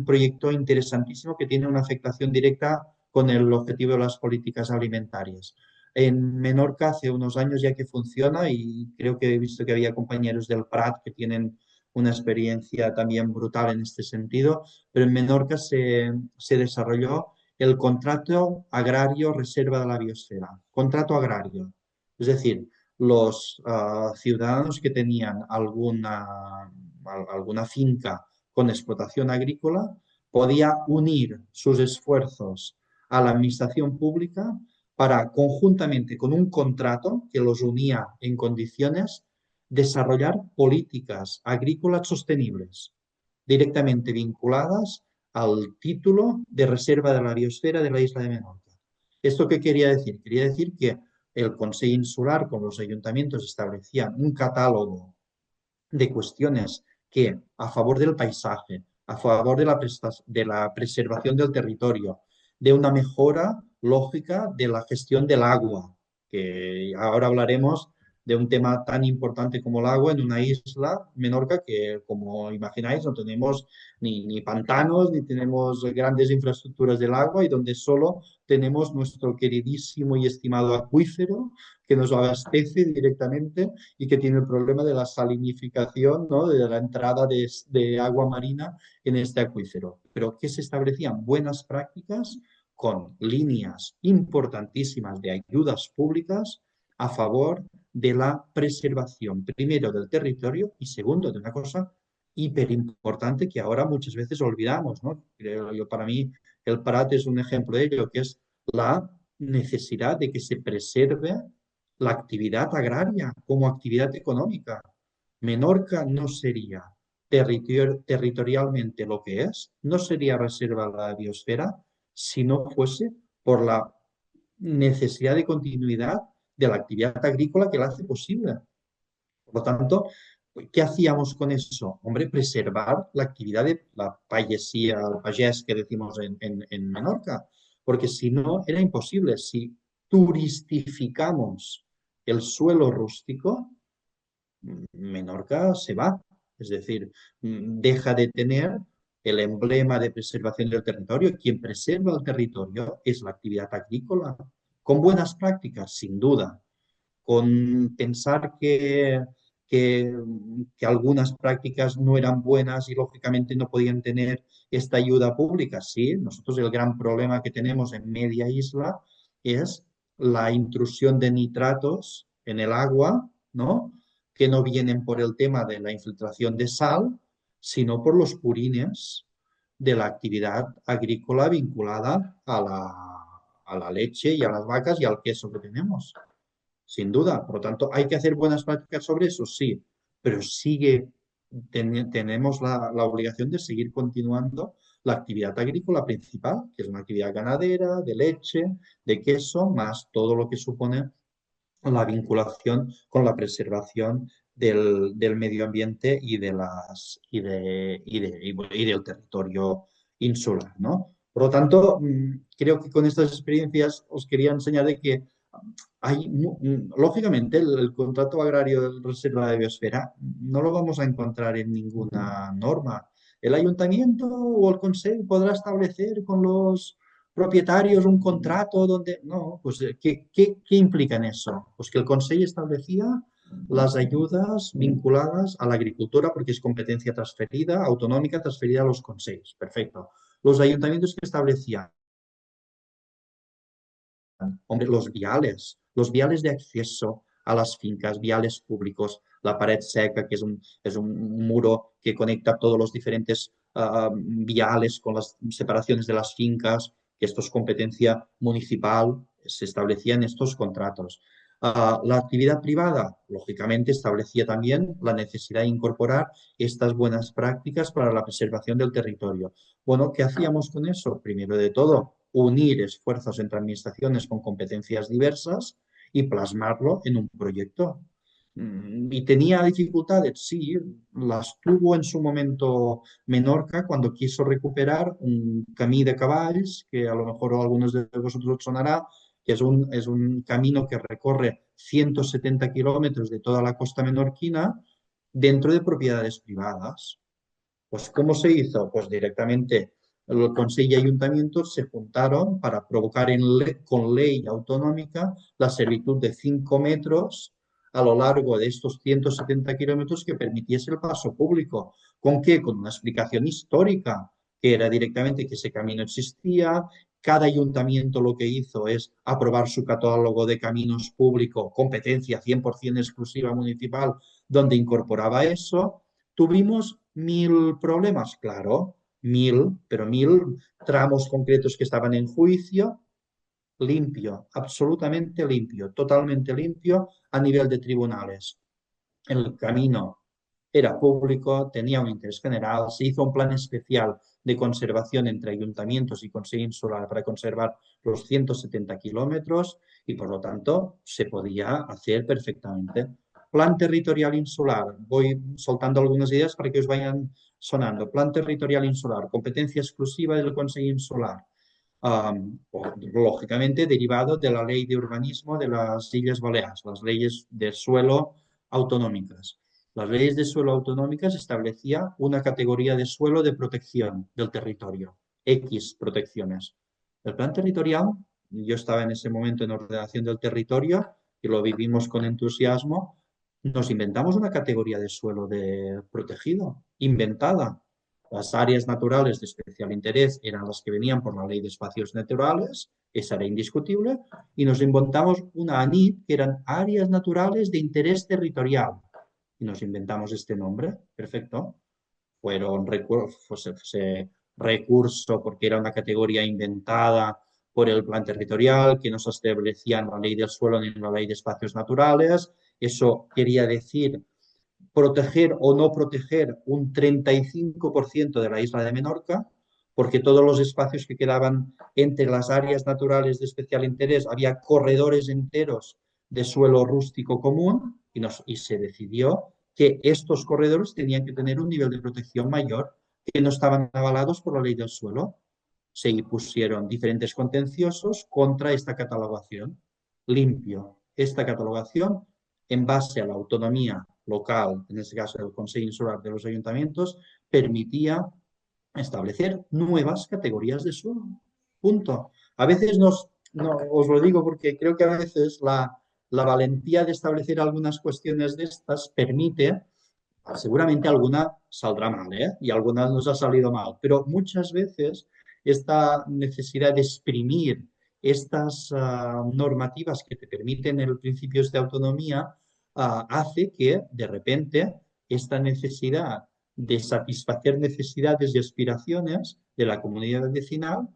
proyecto interesantísimo que tiene una afectación directa con el objetivo de las políticas alimentarias. En Menorca hace unos años ya que funciona y creo que he visto que había compañeros del Prat que tienen una experiencia también brutal en este sentido, pero en Menorca se desarrolló el contrato agrario reserva de la biosfera, contrato agrario. Es decir, los ciudadanos que tenían alguna finca con explotación agrícola podía unir sus esfuerzos a la administración pública para conjuntamente con un contrato que los unía en condiciones desarrollar políticas agrícolas sostenibles directamente vinculadas al título de reserva de la biosfera de la isla de Menorca. ¿Esto qué quería decir? Quería decir que el Consejo Insular con los ayuntamientos establecían un catálogo de cuestiones que a favor del paisaje, a favor de la preservación del territorio, de una mejora lógica de la gestión del agua, que ahora hablaremos de un tema tan importante como el agua en una isla, Menorca, que como imagináis no tenemos ni pantanos, ni tenemos grandes infraestructuras del agua y donde solo tenemos nuestro queridísimo y estimado acuífero que nos abastece directamente y que tiene el problema de la salinificación, ¿no? De la entrada de agua marina en este acuífero. Pero que se establecían buenas prácticas con líneas importantísimas de ayudas públicas a favor de la preservación, primero del territorio y segundo de una cosa hiper importante que ahora muchas veces olvidamos, ¿no? Creo yo, para mí el Prat es un ejemplo de ello, que es la necesidad de que se preserve la actividad agraria como actividad económica. Menorca no sería territorialmente lo que es, no sería reserva de la biosfera si no fuese por la necesidad de continuidad de la actividad agrícola que la hace posible. Por lo tanto, ¿qué hacíamos con eso? Hombre, preservar la actividad de la payesía, el payés que decimos en Menorca, porque si no, era imposible. Si turistificamos el suelo rústico, Menorca se va. Es decir, deja de tener el emblema de preservación del territorio. Quien preserva el territorio es la actividad agrícola, con buenas prácticas, sin duda, con pensar que, que algunas prácticas no eran buenas y lógicamente no podían tener esta ayuda pública. Sí, nosotros el gran problema que tenemos en media isla es la intrusión de nitratos en el agua, ¿no? Que no vienen por el tema de la infiltración de sal, sino por los purines de la actividad agrícola vinculada a la leche y a las vacas y al queso que tenemos sin duda. Por lo tanto, ¿hay que hacer buenas prácticas sobre eso? Sí, pero tenemos la obligación de seguir continuando la actividad agrícola principal, que es una actividad ganadera, de leche, de queso, más todo lo que supone la vinculación con la preservación del medio ambiente y, de las, y del territorio insular, ¿no? Por lo tanto, creo que con estas experiencias os quería enseñar de que lógicamente, el contrato agrario de reserva de biosfera no lo vamos a encontrar en ninguna norma. El ayuntamiento o el consejo podrá establecer con los propietarios un contrato donde... No, pues ¿qué implica en eso? Pues que el consejo establecía las ayudas vinculadas a la agricultura porque es competencia transferida, autonómica, transferida a los consejos. Perfecto. Los ayuntamientos que establecían hombre, los viales de acceso a las fincas, viales públicos, la pared seca, que es un muro que conecta todos los diferentes viales con las separaciones de las fincas, que esto es competencia municipal, se establecían estos contratos. La actividad privada, lógicamente, establecía también la necesidad de incorporar estas buenas prácticas para la preservación del territorio. Bueno, ¿qué hacíamos con eso? Primero de todo, unir esfuerzos entre administraciones con competencias diversas y plasmarlo en un proyecto. ¿Y tenía dificultades? Sí, las tuvo en su momento Menorca cuando quiso recuperar un camí de caballos, que a lo mejor a algunos de vosotros os sonará, que es un camino que recorre 170 kilómetros de toda la costa menorquina dentro de propiedades privadas. Pues, ¿cómo se hizo? Pues directamente el Consejo y Ayuntamientos se juntaron para provocar con ley autonómica la servitud de 5 metros a lo largo de estos 170 kilómetros que permitiese el paso público. ¿Con qué? Con una explicación histórica, que era directamente que ese camino existía. Cada ayuntamiento lo que hizo es aprobar su catálogo de caminos públicos, competencia 100% exclusiva municipal, donde incorporaba eso. Tuvimos 1000 problemas, claro, 1000 tramos concretos que estaban en juicio, limpio, absolutamente limpio, totalmente limpio a nivel de tribunales. El camino era público, tenía un interés general, se hizo un plan especial de conservación entre ayuntamientos y Consejo Insular para conservar los 170 kilómetros y por lo tanto se podía hacer perfectamente. Plan territorial insular, voy soltando algunas ideas para que os vayan sonando. Plan territorial insular, competencia exclusiva del Consejo Insular. Lógicamente derivado de la ley de urbanismo de las Islas Baleares, las leyes de suelo autonómicas. Las leyes de suelo autonómicas establecían una categoría de suelo de protección del territorio, X protecciones. El plan territorial, yo estaba en ese momento en ordenación del territorio y lo vivimos con entusiasmo, nos inventamos una categoría de suelo de protegido, inventada. Las áreas naturales de especial interés eran las que venían por la ley de espacios naturales, esa era indiscutible, y nos inventamos una ANIT, que eran áreas naturales de interés territorial. Y nos inventamos este nombre, perfecto. Fueron recurso porque era una categoría inventada por el plan territorial, que no se establecía en la ley del suelo ni en la ley de espacios naturales. Eso quería decir proteger o no proteger un 35% de la isla de Menorca, porque todos los espacios que quedaban entre las áreas naturales de especial interés había corredores enteros de suelo rústico común y se decidió que estos corredores tenían que tener un nivel de protección mayor, que no estaban avalados por la ley del suelo. Se pusieron diferentes contenciosos contra esta catalogación. Limpio. Esta catalogación, en base a la autonomía local, en este caso el Consejo Insular de los Ayuntamientos, permitía establecer nuevas categorías de suelo. Punto. A veces no, os lo digo porque creo que a veces la valentía de establecer algunas cuestiones de estas permite, seguramente alguna saldrá mal, ¿eh? Y algunas nos ha salido mal, pero muchas veces esta necesidad de exprimir estas normativas que te permiten el principio de autonomía hace que de repente esta necesidad de satisfacer necesidades y aspiraciones de la comunidad vecinal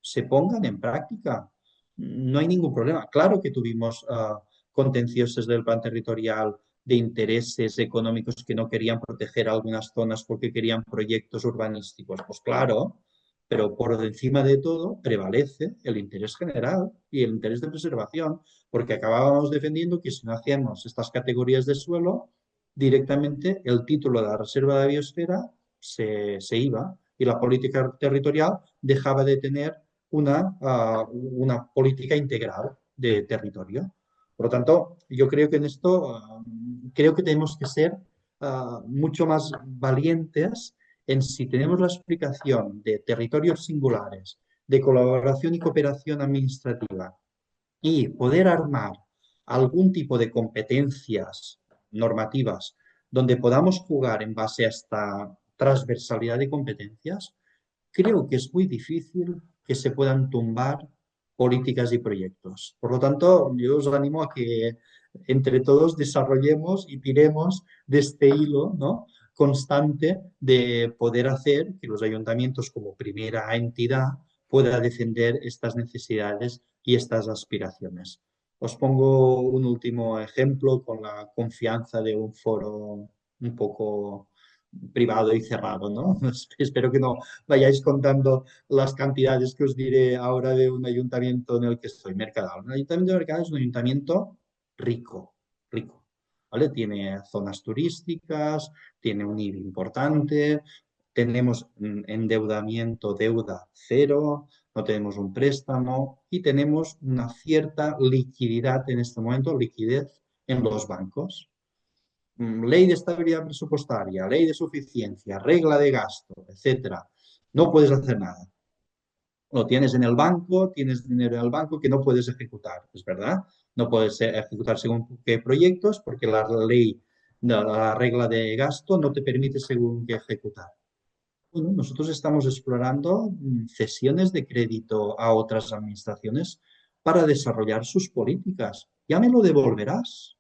se pongan en práctica. No hay ningún problema. Claro que tuvimos contenciosos del plan territorial de intereses económicos que no querían proteger algunas zonas porque querían proyectos urbanísticos. Pues claro, pero por encima de todo prevalece el interés general y el interés de preservación, porque acabábamos defendiendo que si no hacíamos estas categorías de suelo, directamente el título de la Reserva de la Biosfera se iba y la política territorial dejaba de tener una política integral de territorio. Por lo tanto, yo creo que en esto creo que tenemos que ser mucho más valientes en si tenemos la explicación de territorios singulares, de colaboración y cooperación administrativa y poder armar algún tipo de competencias normativas donde podamos jugar en base a esta transversalidad de competencias, creo que es muy difícil que se puedan tumbar políticas y proyectos. Por lo tanto, yo os animo a que entre todos desarrollemos y tiremos de este hilo, ¿no?, constante de poder hacer que los ayuntamientos como primera entidad puedan defender estas necesidades y estas aspiraciones. Os pongo un último ejemplo con la confianza de un foro un poco privado y cerrado, ¿no? Espero que no vayáis contando las cantidades que os diré ahora de un ayuntamiento en el que estoy, Mercadal. Un ayuntamiento de Mercadal es un ayuntamiento rico, rico, ¿vale? Tiene zonas turísticas, tiene un IBI importante, tenemos endeudamiento, deuda cero, no tenemos un préstamo y tenemos una cierta liquididad en este momento, liquidez en los bancos. Ley de estabilidad presupuestaria, ley de suficiencia, regla de gasto, etcétera. No puedes hacer nada. Lo tienes en el banco, tienes dinero en el banco que no puedes ejecutar, es verdad. No puedes ejecutar según qué proyectos porque la ley, la regla de gasto no te permite según qué ejecutar. Bueno, nosotros estamos explorando cesiones de crédito a otras administraciones para desarrollar sus políticas. Ya me lo devolverás.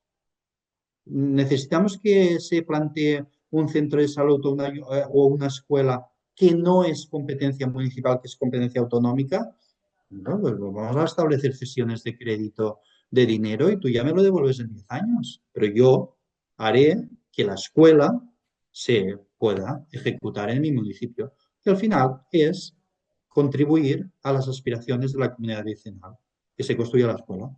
Necesitamos que se plantee un centro de salud o una escuela que no es competencia municipal, que es competencia autonómica. No, pues vamos a establecer cesiones de crédito de dinero y tú ya me lo devuelves en 10 años. Pero yo haré que la escuela se pueda ejecutar en mi municipio, que al final es contribuir a las aspiraciones de la comunidad vecinal, que se construya la escuela.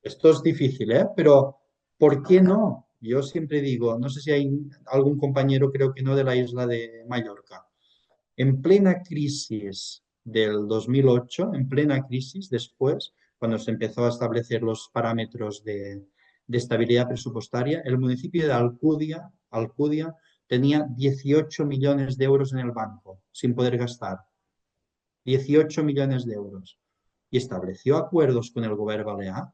Esto es difícil, ¿eh? Pero ¿por qué no? Yo siempre digo, no sé si hay algún compañero, creo que no, de la isla de Mallorca. En plena crisis del 2008, en plena crisis después, cuando se empezó a establecer los parámetros de estabilidad presupuestaria, el municipio de Alcudia tenía 18 millones de euros en el banco sin poder gastar. 18 millones de euros. Y estableció acuerdos con el gobierno balear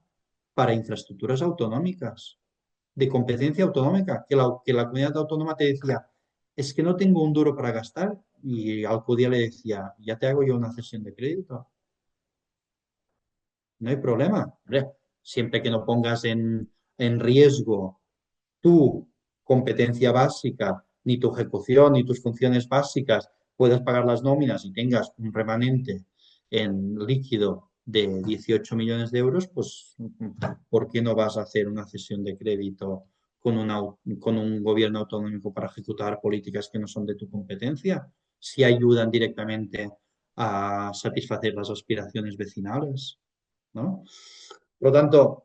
para infraestructuras autonómicas, de competencia autonómica, que la comunidad autónoma te decía, es que no tengo un duro para gastar, y Alcudia le decía, ya te hago yo una cesión de crédito, no hay problema. Hombre, siempre que no pongas en riesgo tu competencia básica, ni tu ejecución, ni tus funciones básicas, puedas pagar las nóminas y tengas un remanente en líquido de 18 millones de euros, pues ¿por qué no vas a hacer una cesión de crédito con un gobierno autonómico para ejecutar políticas que no son de tu competencia, si ayudan directamente a satisfacer las aspiraciones vecinales, ¿no? Por lo tanto,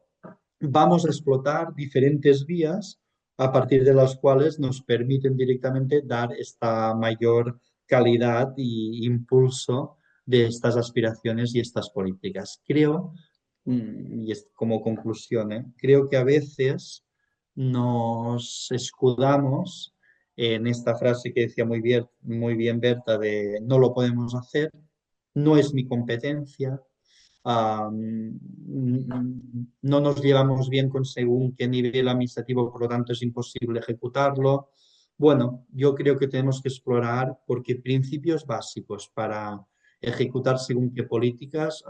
vamos a explotar diferentes vías a partir de las cuales nos permiten directamente dar esta mayor calidad y impulso de estas aspiraciones y estas políticas. Creo, y es como conclusión, creo que a veces nos escudamos en esta frase que decía muy bien Berta de no lo podemos hacer, no es mi competencia, no nos llevamos bien con según qué nivel administrativo, por lo tanto es imposible ejecutarlo. Bueno, yo creo que tenemos que explorar porque principios básicos para ejecutar según qué políticas,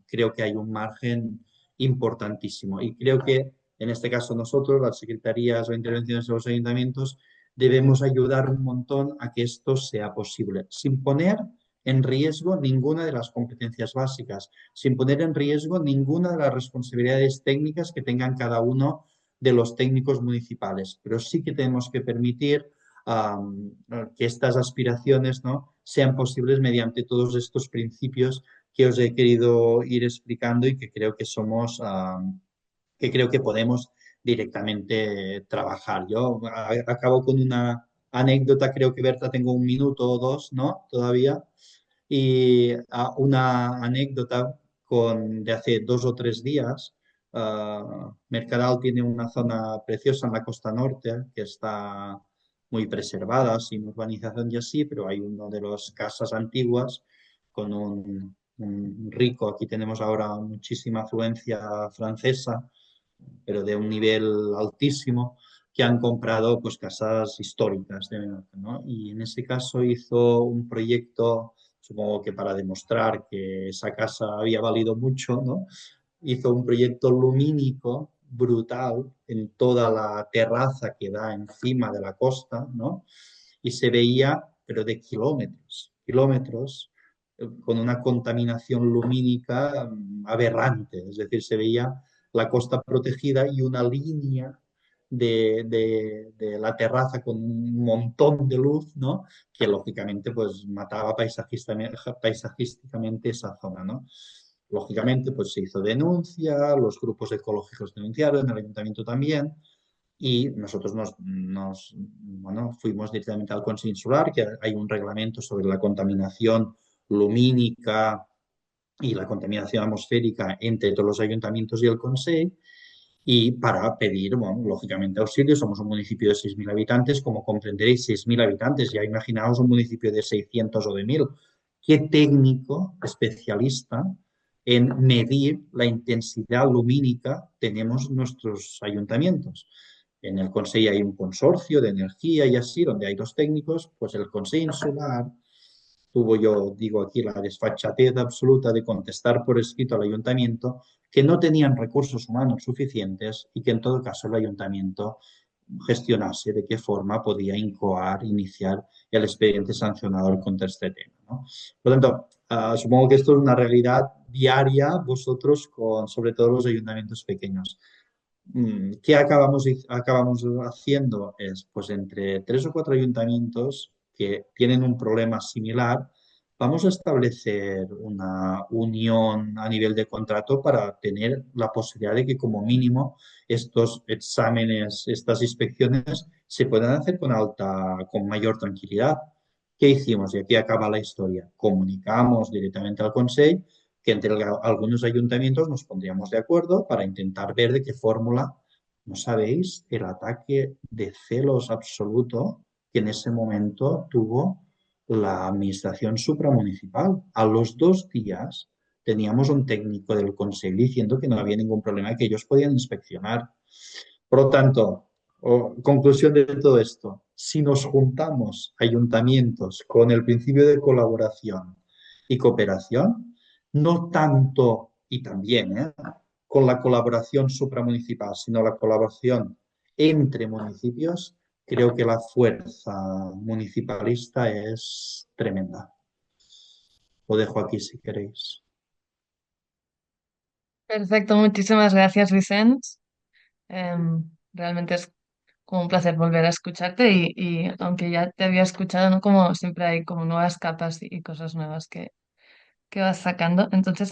creo que hay un margen importantísimo. Y creo que en este caso nosotros, las secretarías o intervenciones de los ayuntamientos, debemos ayudar un montón a que esto sea posible, sin poner en riesgo ninguna de las competencias básicas, sin poner en riesgo ninguna de las responsabilidades técnicas que tengan cada uno de los técnicos municipales. Pero sí que tenemos que permitir que estas aspiraciones, ¿no?, sean posibles mediante todos estos principios que os he querido ir explicando y que creo que que creo que podemos directamente trabajar. Yo acabo con una anécdota, creo que Berta tengo un minuto o dos, ¿no? Todavía. Y una anécdota de hace 2 o 3 días. Mercadal tiene una zona preciosa en la costa norte que está muy preservada, sin urbanización y así, pero hay una de las casas antiguas con un rico, aquí tenemos ahora muchísima afluencia francesa, pero de un nivel altísimo, que han comprado pues casas históricas de Menorca, ¿no? Y en ese caso hizo un proyecto, supongo que para demostrar que esa casa había valido mucho, ¿no? Hizo un proyecto lumínico brutal en toda la terraza que da encima de la costa, ¿no? Y se veía, pero de kilómetros, kilómetros, con una contaminación lumínica aberrante, es decir, se veía la costa protegida y una línea de la terraza con un montón de luz, ¿no? Que lógicamente pues mataba paisajísticamente esa zona, ¿no? Lógicamente pues se hizo denuncia, los grupos ecológicos denunciaron, el ayuntamiento también, y nosotros bueno, fuimos directamente al Consell Insular, que hay un reglamento sobre la contaminación lumínica y la contaminación atmosférica entre todos los ayuntamientos y el Consell, y para pedir, bueno, lógicamente auxilio. Somos un municipio de 6.000 habitantes, como comprenderéis, 6.000 habitantes, ya imaginaos un municipio de 600 o de 1.000. ¿Qué técnico especialista en medir la intensidad lumínica tenemos nuestros ayuntamientos? En el Consell hay un consorcio de energía y así, donde hay 2 técnicos, pues el Consell Insular tuvo, yo digo aquí, la desfachatez absoluta de contestar por escrito al ayuntamiento que no tenían recursos humanos suficientes y que en todo caso el ayuntamiento gestionase de qué forma podía iniciar el expediente sancionador contra este tema, ¿no? Por lo tanto, supongo que esto es una realidad diaria vosotros con sobre todo los ayuntamientos pequeños. ¿Qué acabamos haciendo? Es, pues entre tres o cuatro ayuntamientos que tienen un problema similar, vamos a establecer una unión a nivel de contrato para tener la posibilidad de que como mínimo estos exámenes, estas inspecciones se puedan hacer con mayor tranquilidad. ¿Qué hicimos? Y aquí acaba la historia. Comunicamos directamente al Consell que entre algunos ayuntamientos nos pondríamos de acuerdo para intentar ver de qué fórmula, no sabéis, el ataque de celos absoluto que en ese momento tuvo la administración supramunicipal. A los 2 días teníamos un técnico del Consell diciendo que no había ningún problema, que ellos podían inspeccionar. Por lo tanto, conclusión de todo esto, si nos juntamos ayuntamientos con el principio de colaboración y cooperación, no tanto y también con la colaboración supramunicipal, sino la colaboración entre municipios, creo que la fuerza municipalista es tremenda. Lo dejo aquí si queréis. Perfecto, muchísimas gracias, Vicente. Realmente es como un placer volver a escucharte y aunque ya te había escuchado, ¿no? Como siempre hay como nuevas capas y cosas nuevas que vas sacando. Entonces,